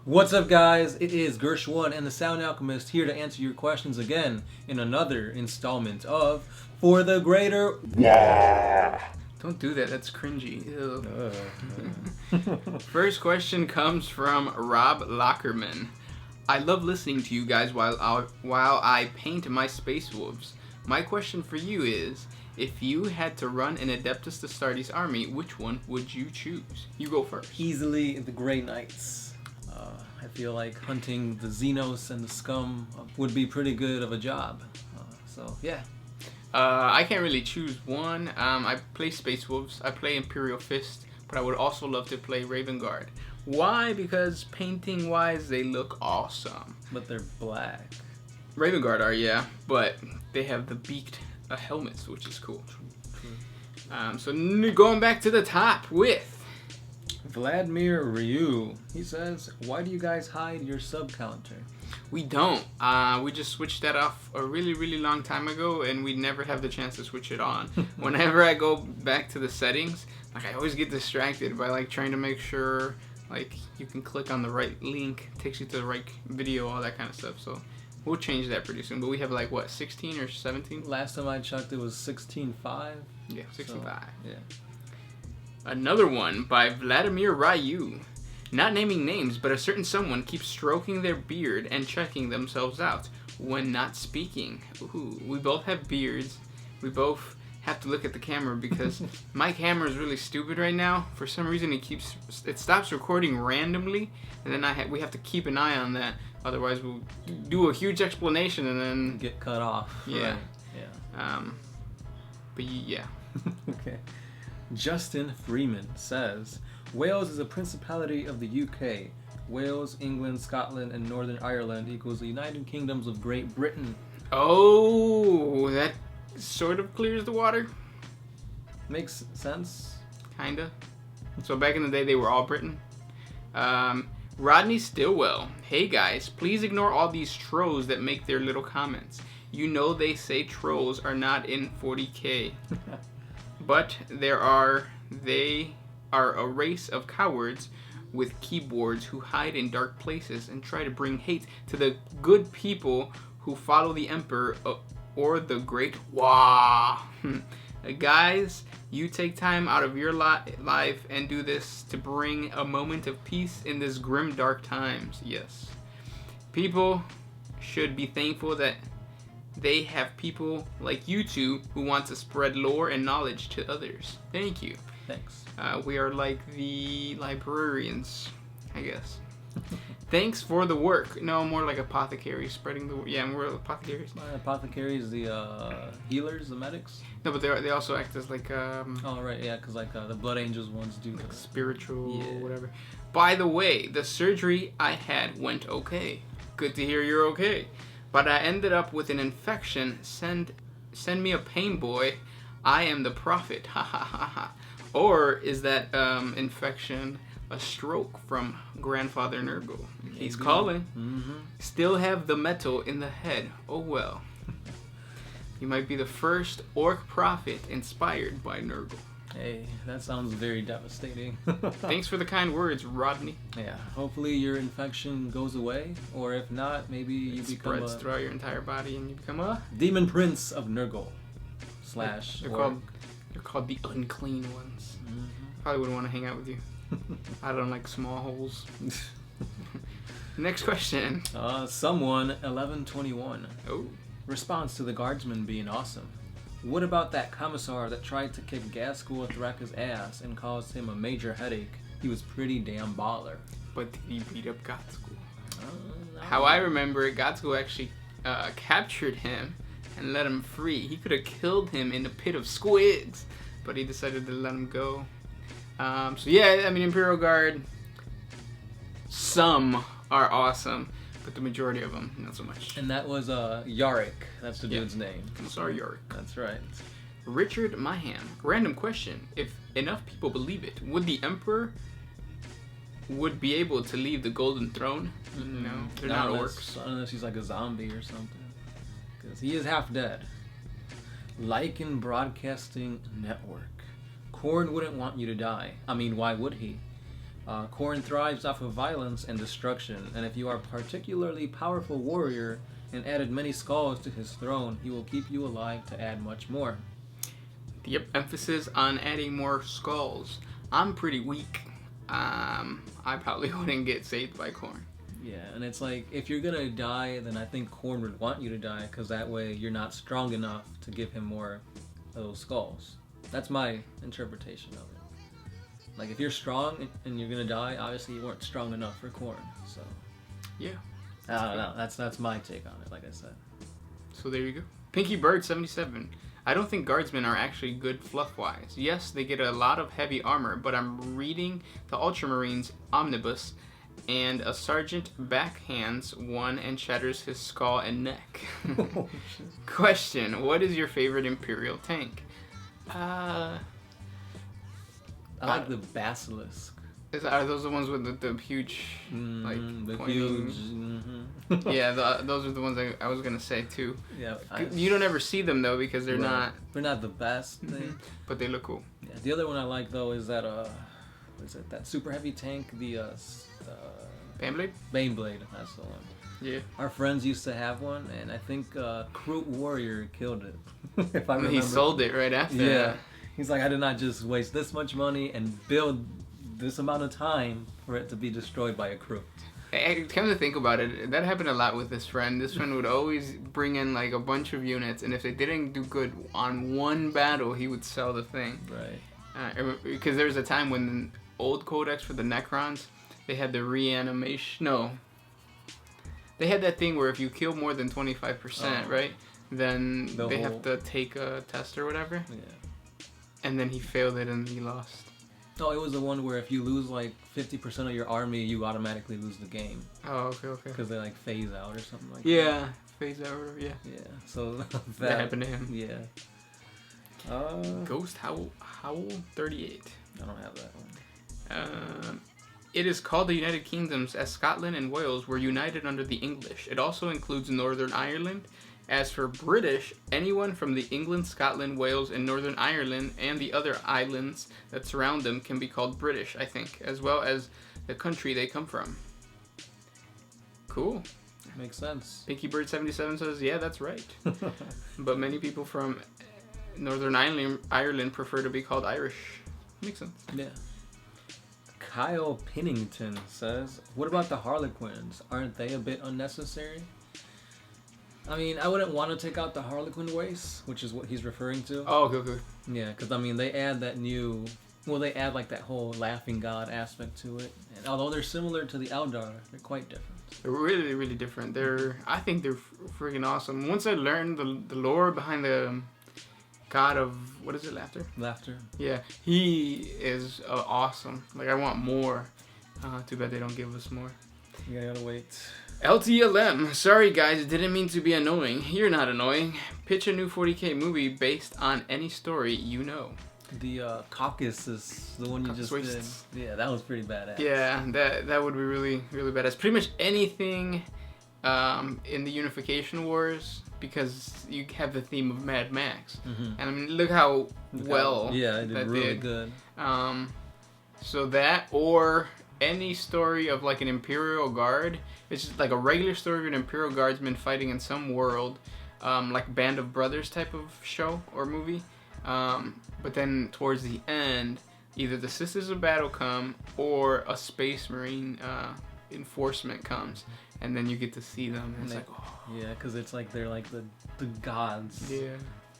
What's up, guys? It is Gershwin and the Sound Alchemist here to answer your questions again in another installment of For the Greater. Don't do that. That's cringy. First question comes from Rob Lockerman. I love listening to you guys while I paint my Space Wolves. My question for you is, if you had to run an Adeptus Astartes army, which one would you choose? You go first. Easily the Grey Knights. I feel like hunting the Xenos and the Scum would be pretty good of a job. So, yeah. I can't really choose one. I play Space Wolves, I play Imperial Fist, but I would also love to play Raven Guard. Why? Because painting-wise, they look awesome. But they're black. Raven Guard are, yeah, but they have the beaked helmets, which is cool. True. So going back to the top with Vladimir Ryu. He says, why do you guys hide your sub counter? We don't. We just switched that off a really, really long time ago, and we never have the chance to switch it on. Whenever I go back to the settings, like I always get distracted by like trying to make sure like you can click on the right link, takes you to the right video, all that kind of stuff. So we'll change that pretty soon. But we have like what, 16 or 17? Last time I checked, it was 16.5. Yeah, 65. So, yeah. Another one by Vladimir Ryu. Not naming names, but a certain someone keeps stroking their beard and checking themselves out when not speaking. Ooh, we both have beards. We both have to look at the camera because my camera is really stupid right now. For some reason, it stops recording randomly, and then we have to keep an eye on that. Otherwise, we'll do a huge explanation and then get cut off. Yeah, right. Yeah. But yeah. Okay. Justin Freeman says, Wales is a principality of the UK. Wales, England, Scotland, and Northern Ireland equals the United Kingdoms of Great Britain. Oh, that sort of clears the water. Makes sense. Kinda. So back in the day, they were all Britain. Rodney Stillwell. Hey guys, please ignore all these trolls that make their little comments. You know they say trolls are not in 40K. But they are a race of cowards with keyboards who hide in dark places and try to bring hate to the good people who follow the Emperor or the Great Wah. Guys, you take time out of your life and do this to bring a moment of peace in this grim, dark times. Yes. People should be thankful that they have people like you two who want to spread lore and knowledge to others. Thank you. Thanks. We are like the librarians, I guess. Thanks for the work. No, more like apothecaries, spreading the... Yeah, we're apothecaries. Apothecaries, the healers, the medics? No, but they also act as like... Oh, right, yeah, because like the Blood Angels ones do... Like spiritual, whatever. By the way, the surgery I had went okay. Good to hear you're okay. But I ended up with an infection. Send me a pain, boy. I am the prophet. Ha ha ha ha. Or is that infection a stroke from Grandfather Nurgle? He's calling. Mm-hmm. Still have the metal in the head. Oh well. You might be the first orc prophet inspired by Nurgle. Hey, that sounds very devastating. Thanks for the kind words, Rodney. Yeah, hopefully your infection goes away, or if not, maybe you become spreads throughout your entire body and you become a Demon Prince of Nurgle. They're called the unclean ones. Mm-hmm. Probably wouldn't want to hang out with you. I don't like small holes. Next question. Someone 1121. Oh. Response to the guardsman being awesome. What about that commissar that tried to kick Gaskell Thraka's ass and caused him a major headache? He was pretty damn baller. But did he beat up Gaskell? No. How I remember it, Gaskell actually captured him and let him free. He could have killed him in a pit of squids, but he decided to let him go. So yeah, I mean, Imperial Guard, some are awesome, but the majority of them, not so much. And that was Yarick. That's the dude's name. Commissar Yarick. That's right. Richard Maham. Random question. If enough people believe it, would the Emperor would be able to leave the Golden Throne? Mm-hmm. No, they're not orcs. Unless he's like a zombie or something. Because he is half dead. Lycan Broadcasting Network. Cord wouldn't want you to die. I mean, why would he? Khorne thrives off of violence and destruction, and if you are a particularly powerful warrior and added many skulls to his throne, he will keep you alive to add much more. Yep, emphasis on adding more skulls. I'm pretty weak. I probably wouldn't get saved by Khorne. Yeah, and it's like, if you're gonna die, then I think Khorne would want you to die, because that way you're not strong enough to give him more of those skulls. That's my interpretation of it. Like, if you're strong and you're gonna die, obviously you weren't strong enough for Khorne, so... Yeah. I don't know, that's my take on it, like I said. So there you go. Pinky Bird 77. I don't think guardsmen are actually good fluff-wise. Yes, they get a lot of heavy armor, but I'm reading the Ultramarines Omnibus, and a sergeant backhands one and shatters his skull and neck. Question, what is your favorite Imperial tank? I like the Basilisk. Are those the ones with the huge, like, the pointing... huge... Yeah, those are the ones I was going to say, too. Yeah, you don't ever see them, though, because they're not... They're not the best thing. But they look cool. Yeah, the other one I like, though, is that, what is it? That super heavy tank, the, Baneblade? Baneblade, that's the one. Yeah. Our friends used to have one, and I think Kroot Warrior killed it. If I remember. He sold it right after. Yeah. He's like, I did not just waste this much money and build this amount of time for it to be destroyed by a Kroot. Come to think about it, that happened a lot with this friend. This friend would always bring in like a bunch of units, and if they didn't do good on one battle, he would sell the thing. Right. Because there was a time when the old codex for the Necrons, they had the reanimation. No. They had that thing where if you kill more than 25%, right, then they have to take a test or whatever. Yeah. And then he failed it and he lost. Oh, it was the one where if you lose like 50% of your army, you automatically lose the game. Oh, okay. Because they like phase out or something like that. Yeah, phase out or yeah. Yeah, so that happened to him. Yeah. Ghost Howl 38. I don't have that one. It is called the United Kingdoms as Scotland and Wales were united under the English. It also includes Northern Ireland. As for British, anyone from the England, Scotland, Wales, and Northern Ireland and the other islands that surround them can be called British, I think, as well as the country they come from. Cool. Makes sense. Pinky Bird 77 says, yeah, that's right. But many people from Northern Ireland prefer to be called Irish. Makes sense. Yeah. Kyle Pennington says, what about the Harlequins? Aren't they a bit unnecessary? I mean, I wouldn't want to take out the Harlequin race, which is what he's referring to. Oh, okay. Yeah, because, I mean, they add that new... Well, they add, like, that whole laughing god aspect to it. And although they're similar to the Eldar, they're quite different. They're really, really different. I think they're freaking awesome. Once I learned the lore behind the god of... What is it? Laughter? Yeah. He is awesome. Like, I want more. Too bad they don't give us more. You gotta wait. LTLM. Sorry guys, didn't mean to be annoying. You're not annoying. Pitch a new 40K movie based on any story you know. The Caucus is the one you just did. Yeah, that was pretty badass. Yeah, that would be really, really badass. Pretty much anything in the Unification Wars, because you have the theme of Mad Max. And I mean, look how well yeah, it did really good. So that, or any story of like an Imperial Guard. It's just like a regular story of an Imperial Guardsman fighting in some world, like Band of Brothers type of show or movie. But then towards the end, either the Sisters of Battle come or a Space Marine enforcement comes, and then you get to see them. And it's like, oh. Yeah, because it's like they're like the gods. Yeah.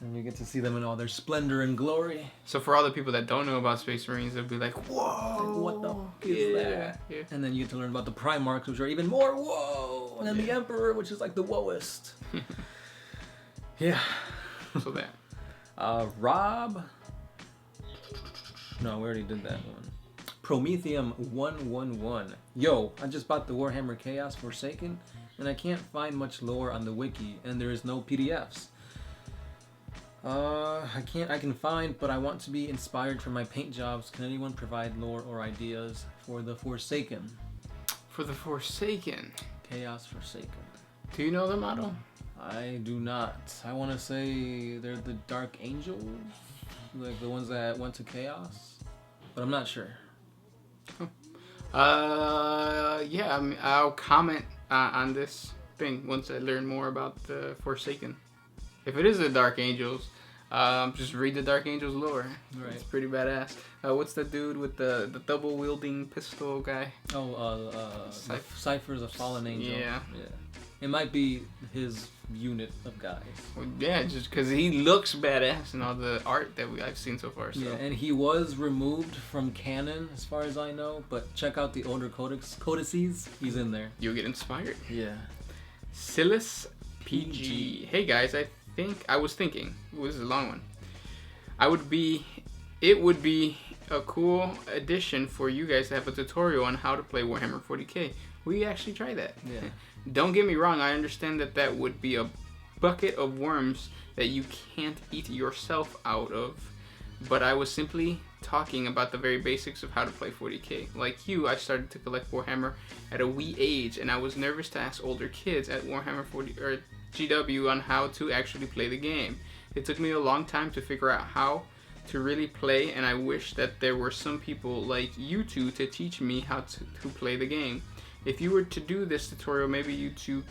And you get to see them in all their splendor and glory. So for all the people that don't know about Space Marines, they'll be like, whoa! Like, what the fuck is that? Yeah. And then you get to learn about the Primarchs, which are even more whoa! And then the Emperor, which is like the whoaest. Yeah. So that. Rob... No, we already did that one. Prometheum 111. Yo, I just bought the Warhammer Chaos Forsaken, and I can't find much lore on the wiki, and there is no PDFs. I can find, but I want to be inspired for my paint jobs. Can anyone provide lore or ideas for the Forsaken? For the Forsaken? Chaos Forsaken. Do you know the model? I do not. I want to say they're the Dark Angels, like the ones that went to Chaos, but I'm not sure. Huh. Yeah, I mean, I'll comment on this thing once I learn more about the Forsaken. If it is the Dark Angels, just read the Dark Angels lore. Right. It's pretty badass. What's the dude with the double wielding pistol guy? Cypher's a fallen angel. Yeah. It might be his unit of guys. Well, yeah, just because he looks badass in all the art that I've seen so far. So. Yeah, and he was removed from canon, as far as I know. But check out the older codices. He's in there. You'll get inspired. Yeah. Silas PG. Hey guys, I was thinking. This is a long one. It would be a cool addition for you guys to have a tutorial on how to play Warhammer 40k. We actually tried that. Yeah. Don't get me wrong, I understand that would be a bucket of worms that you can't eat yourself out of, but I was simply talking about the very basics of how to play 40k. Like you, I started to collect Warhammer at a wee age, and I was nervous to ask older kids at Warhammer 40 or GW on how to actually play the game. It took me a long time to figure out how to really play, and I wish that there were some people like you two to teach me how to play the game. If you were to do this tutorial, maybe you two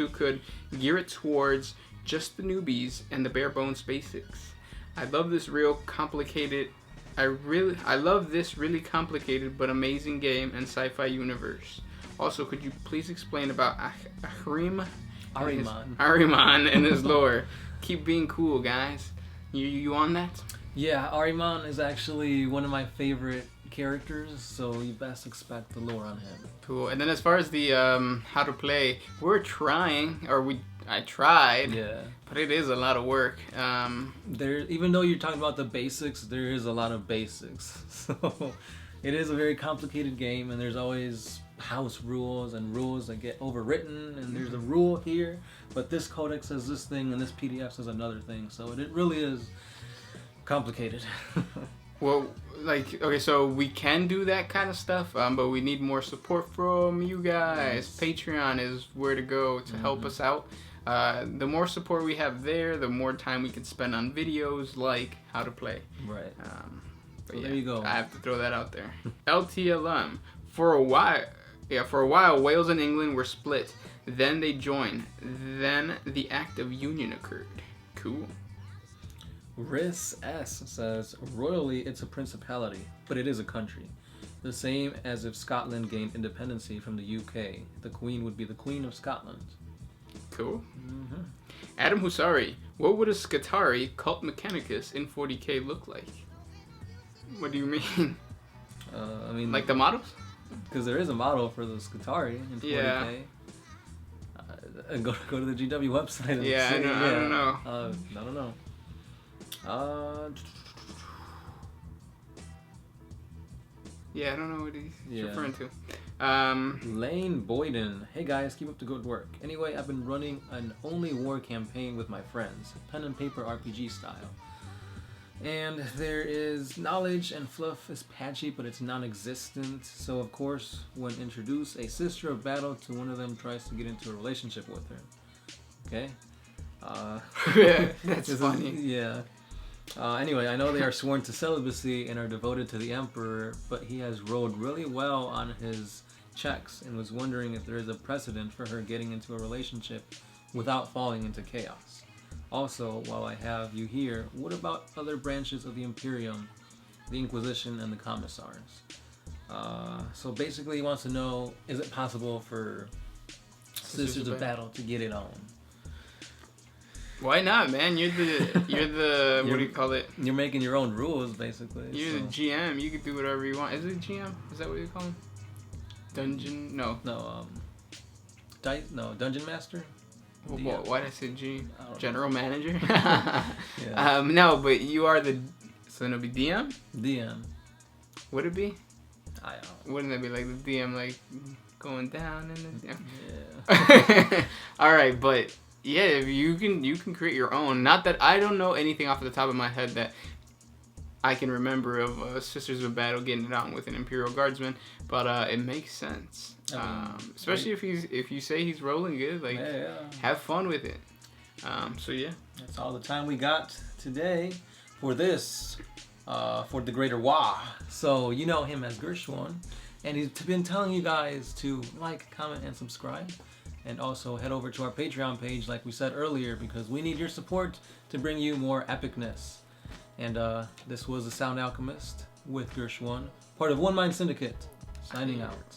could gear it towards just the newbies and the bare bones basics. I love this really complicated but amazing game and sci-fi universe. Also, could you please explain about Ahriman and his lore? Keep being cool, guys. You on that? Yeah, Ahriman is actually one of my favorite characters, so you best expect the lore on him. Cool. And then as far as the how to play, I tried. Yeah. But it is a lot of work. Even though you're talking about the basics, there is a lot of basics. So it is a very complicated game, and there's always house rules and rules that get overwritten, and there's a rule here, but this codex says this thing and this PDF says another thing. So it really is complicated. Well, okay, so we can do that kind of stuff, but we need more support from you guys. Yes. Patreon is where to go to help us out. The more support we have there, the more time we can spend on videos like how to play. Right. But so there you go. I have to throw that out there. LTLM. For a while, Wales and England were split. Then they joined. Then the Act of Union occurred. Cool. Riss S says, royally it's a principality, but it is a country. The same as if Scotland gained independency from the UK. The Queen would be the Queen of Scotland. Cool. Mm-hmm. Adam Husari, what would a Scutari Cult Mechanicus in 40k look like? What do you mean? I mean... Like the models? Because there is a model for the Scutari in 40k. Yeah. Go to the GW website and see. I don't know. I don't know. Yeah, I don't know what he's referring to. Lane Boyden. Hey guys, keep up the good work. Anyway, I've been running an only war campaign with my friends, pen and paper RPG style. And there is knowledge and fluff is patchy, but it's non-existent. So of course, when introduce a sister of battle to one of them tries to get into a relationship with her. Okay? Yeah, that's funny. Yeah. Anyway, I know they are sworn to celibacy and are devoted to the Emperor, but he has rolled really well on his checks and was wondering if there is a precedent for her getting into a relationship without falling into chaos. Also, while I have you here, what about other branches of the Imperium, the Inquisition, and the Commissars? So basically he wants to know, is it possible for Sisters of Battle to get it on? Why not, man? You're the what do you call it? You're making your own rules, basically. You're the GM. You can do whatever you want. Is it GM? Is that what you call him? Dungeon? No. No. Dungeon Master. Well, why did I say G? General Manager. Yeah. No, but you are the. So then it'll be DM. DM. Would it be? I don't know. Wouldn't that be like the DM, like going down and then? Yeah. All right, but. Yeah, you can create your own. Not that I don't know anything off the top of my head that I can remember of Sisters of Battle getting it on with an Imperial Guardsman, but it makes sense. Especially if you say he's rolling good, like have fun with it. So yeah, that's all the time we got today for this for the Greater Wa. So you know him as Gershwan, and he's been telling you guys to like, comment, and subscribe, and also head over to our Patreon page, like we said earlier, because we need your support to bring you more epicness. And this was the Sound Alchemist with Gershwan, part of One Mind Syndicate, signing out.